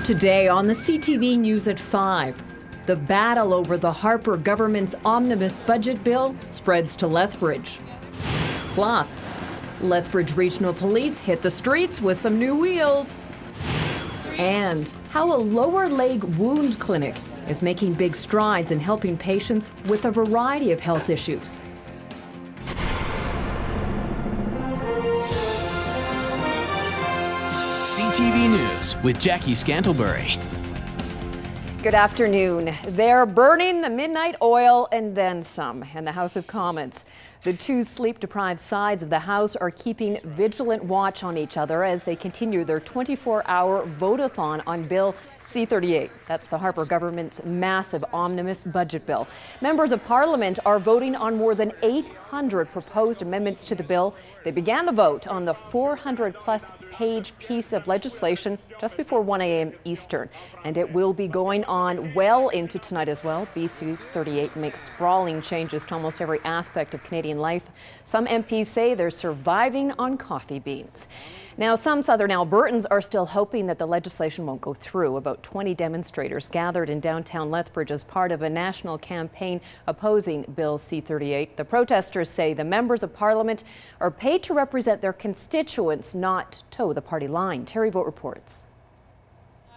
Today on the CTV News at 5, the battle over the Harper government's omnibus budget bill spreads to Lethbridge. Plus, Lethbridge Regional Police hit the streets with some new wheels. And how a lower leg wound clinic is making big strides in helping patients with a variety of health issues. CTV News with Jackie Scantlebury. Good afternoon. They're burning the midnight oil and then some in the House of Commons. The two sleep-deprived sides of the House are keeping vigilant watch on each other as they continue their 24-hour vote-a-thon on Bill C-38. That's the Harper government's massive omnibus budget bill. Members of Parliament are voting on more than 800 proposed amendments to the bill. They began the vote on the 400-plus page piece of legislation just before 1 a.m. Eastern, and it will be going on well into tonight as well. BC 38 makes sprawling changes to almost every aspect of Canadian life. Some MPs say they're surviving on coffee beans. Now, some southern Albertans are still hoping that the legislation won't go through. About 20 demonstrators gathered in downtown Lethbridge as part of a national campaign opposing Bill C-38. The protesters say the members of Parliament are paid to represent their constituents, not toe the party line. Terry Vogt reports.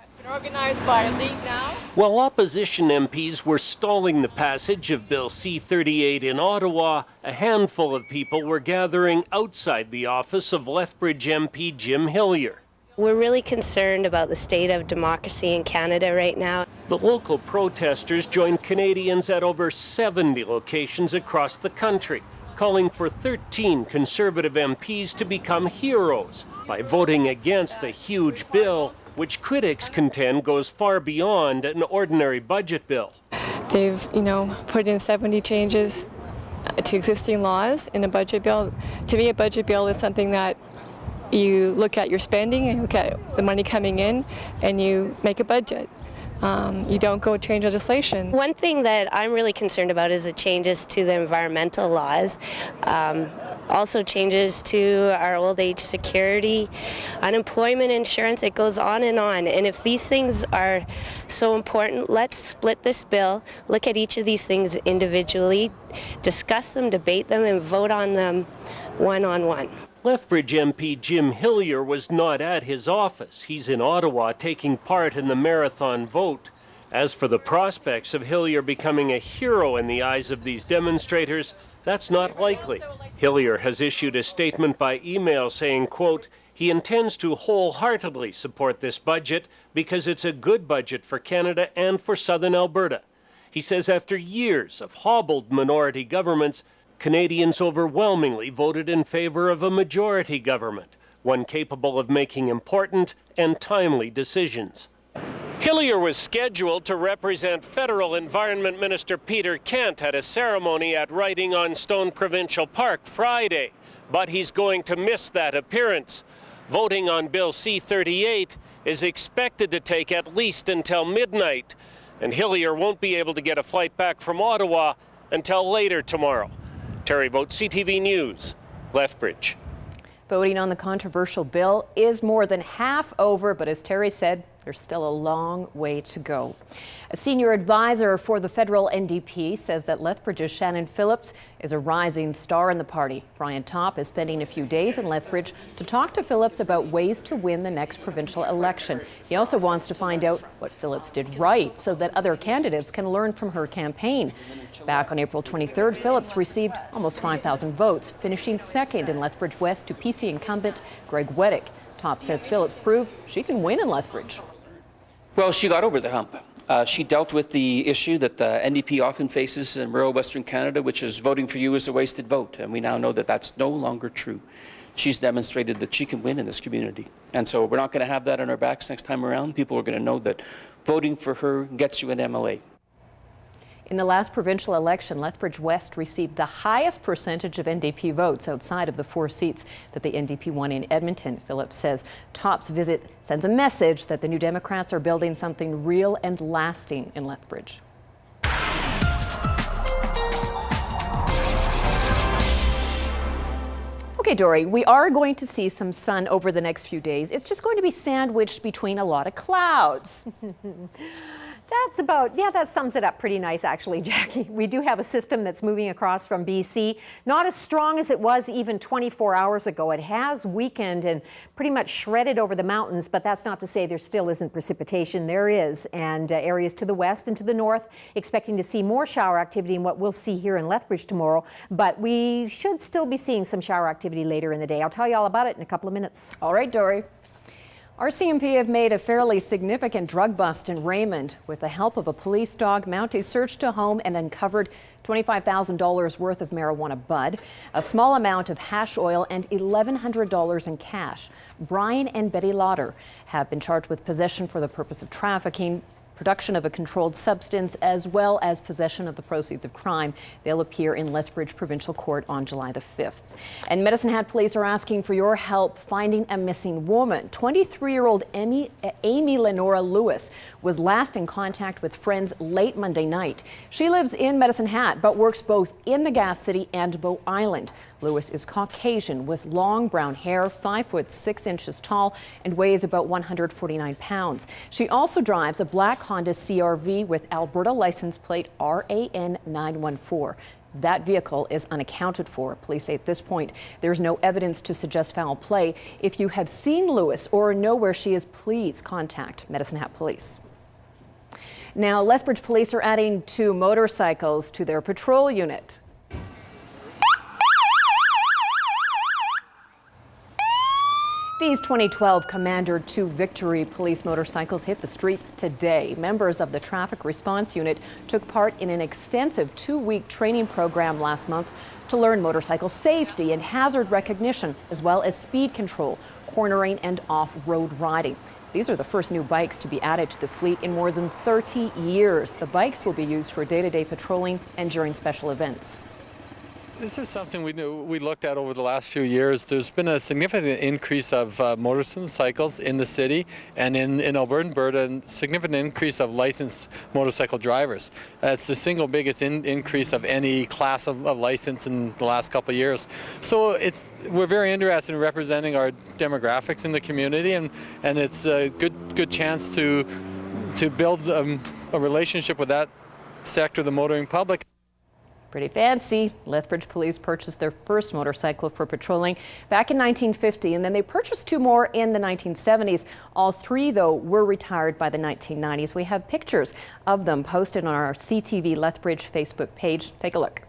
It's been organized by a league now. While opposition MPs were stalling the passage of Bill C-38 in Ottawa, a handful of people were gathering outside the office of Lethbridge MP Jim Hillier. We're really concerned about the state of democracy in Canada right now. The local protesters joined Canadians at over 70 locations across the country, calling for 13 Conservative MPs to become heroes by voting against the huge bill, which critics contend goes far beyond an ordinary budget bill. They've, put in 70 changes to existing laws in a budget bill. To me, a budget bill is something that you look at your spending and look at the money coming in and you make a budget. You don't go change legislation. One thing that I'm really concerned about is the changes to the environmental laws. Also changes to our old age security, unemployment insurance, it goes on. And if these things are so important, let's split this bill, look at each of these things individually, discuss them, debate them, and vote on them one-on-one. Lethbridge MP Jim Hillier was not at his office. He's in Ottawa taking part in the marathon vote. As for the prospects of Hillier becoming a hero in the eyes of these demonstrators, that's not likely. Hillier has issued a statement by email saying, quote, he intends to wholeheartedly support this budget because it's a good budget for Canada and for southern Alberta. He says after years of hobbled minority governments, Canadians overwhelmingly voted in favor of a majority government, one capable of making important and timely decisions. Hillier was scheduled to represent Federal Environment Minister Peter Kent at a ceremony at Writing on Stone Provincial Park Friday, but he's going to miss that appearance. Voting on Bill C-38 is expected to take at least until midnight, and Hillier won't be able to get a flight back from Ottawa until later tomorrow. Terry Vogt, CTV News, Lethbridge. Voting on the controversial bill is more than half over, but as Terry said, there's still a long way to go. A senior advisor for the federal NDP says that Lethbridge's Shannon Phillips is a rising star in the party. Brian Topp is spending a few days in Lethbridge to talk to Phillips about ways to win the next provincial election. He also wants to find out what Phillips did right so that other candidates can learn from her campaign. Back on April 23rd, Phillips received almost 5,000 votes, finishing second in Lethbridge West to PC incumbent Greg Weddick. Topp says Phillips proved she can win in Lethbridge. Well, she got over the hump. She dealt with the issue that the NDP often faces in rural Western Canada, which is voting for you is a wasted vote. And we now know that that's no longer true. She's demonstrated that she can win in this community. And so we're not going to have that on our backs next time around. People are going to know that voting for her gets you an MLA. In the last provincial election, Lethbridge West received the highest percentage of NDP votes outside of the 4 seats that the NDP won in Edmonton. Phillips says Topp's visit sends a message that the New Democrats are building something real and lasting in Lethbridge. Okay, Dory, we are going to see some sun over the next few days. It's just going to be sandwiched between a lot of clouds. That sums it up pretty nice, actually, Jackie. We do have a system that's moving across from BC. Not as strong as it was even 24 hours ago. It has weakened and pretty much shredded over the mountains, but that's not to say there still isn't precipitation. There is, and areas to the west and to the north expecting to see more shower activity than what we'll see here in Lethbridge tomorrow, but we should still be seeing some shower activity later in the day. I'll tell you all about it in a couple of minutes. All right, Dory. RCMP have made a fairly significant drug bust in Raymond. With the help of a police dog, Mountie searched a home and uncovered $25,000 worth of marijuana bud, a small amount of hash oil, and $1,100 in cash. Brian and Betty Lauder have been charged with possession for the purpose of trafficking, production of a controlled substance, as well as possession of the proceeds of crime. They'll appear in Lethbridge Provincial Court on July the 5th. And Medicine Hat police are asking for your help finding a missing woman. 23-year-old Amy Lenora Lewis was last in contact with friends late Monday night. She lives in Medicine Hat, but works both in the Gas City and Bow Island. Lewis is Caucasian with long brown hair, 5 foot 6 inches tall, and weighs about 149 pounds. She also drives a black Honda CR-V with Alberta license plate RAN 914. That vehicle is unaccounted for. Police say at this point there's no evidence to suggest foul play. If you have seen Lewis or know where she is, please contact Medicine Hat Police. Now, Lethbridge police are adding 2 motorcycles to their patrol unit. These 2012 Commander 2 Victory police motorcycles hit the streets today. Members of the Traffic Response Unit took part in an extensive 2-week training program last month to learn motorcycle safety and hazard recognition, as well as speed control, cornering, and off-road riding. These are the first new bikes to be added to the fleet in more than 30 years. The bikes will be used for day-to-day patrolling and during special events. This is something we looked at over the last few years. There's been a significant increase of motorcycles in the city and in Alberta, and significant increase of licensed motorcycle drivers. It's the single biggest increase of any class of license in the last couple of years. So we're very interested in representing our demographics in the community, and it's a good chance to build a relationship with that sector of the motoring public. Pretty fancy. Lethbridge police purchased their first motorcycle for patrolling back in 1950, and then they purchased 2 more in the 1970s. All 3, though, were retired by the 1990s. We have pictures of them posted on our CTV Lethbridge Facebook page. Take a look.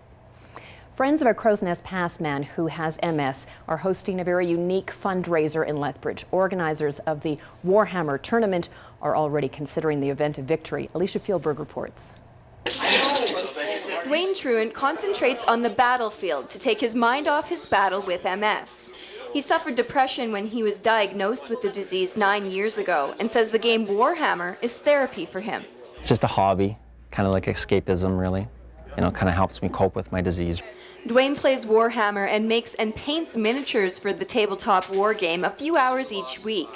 Friends of a Crow's Nest Pass man who has MS are hosting a very unique fundraiser in Lethbridge. Organizers of the Warhammer tournament are already considering the event a victory. Alicia Fieldberg reports. Dwayne Truant concentrates on the battlefield to take his mind off his battle with MS. He suffered depression when he was diagnosed with the disease 9 years ago and says the game Warhammer is therapy for him. It's just a hobby, kind of like escapism, really. Kind of helps me cope with my disease. Dwayne plays Warhammer and makes and paints miniatures for the tabletop war game a few hours each week.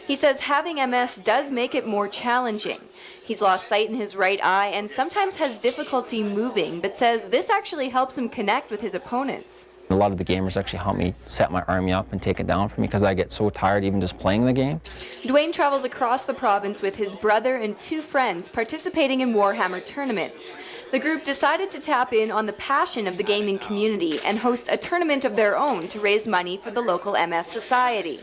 He says having MS does make it more challenging. He's lost sight in his right eye and sometimes has difficulty moving, but says this actually helps him connect with his opponents. A lot of the gamers actually help me set my army up and take it down for me because I get so tired even just playing the game. Dwayne travels across the province with his brother and 2 friends participating in Warhammer tournaments. The group decided to tap in on the passion of the gaming community and host a tournament of their own to raise money for the local MS Society.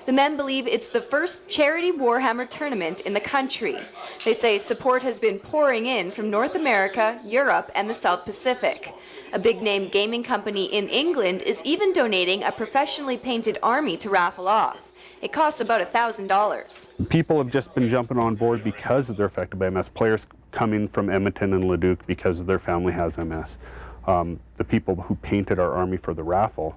The men believe it's the first charity Warhammer tournament in the country. They say support has been pouring in from North America, Europe, and the South Pacific. A big-name gaming company in England is even donating a professionally painted army to raffle off. It costs about $1,000. People have just been jumping on board because of their affected by MS. Players coming from Edmonton and Leduc because their family has MS. The people who painted our army for the raffle,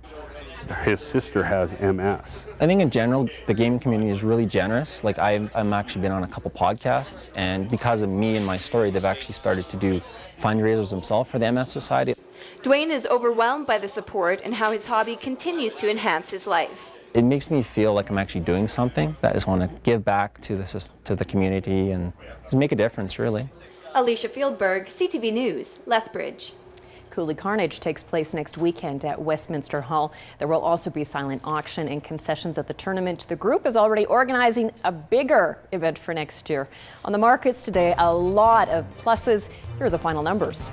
his sister has MS. I think in general, the gaming community is really generous. Like I'm actually been on a couple podcasts, and because of me and my story, they've actually started to do fundraisers themselves for the MS Society. Dwayne is overwhelmed by the support and how his hobby continues to enhance his life. It makes me feel like I'm actually doing something, that I just want to give back to the community and just make a difference, really. Alicia Fieldberg, CTV News, Lethbridge. Cooley Carnage takes place next weekend at Westminster Hall. There will also be silent auction and concessions at the tournament. The group is already organizing a bigger event for next year. On the markets today, a lot of pluses. Here are the final numbers.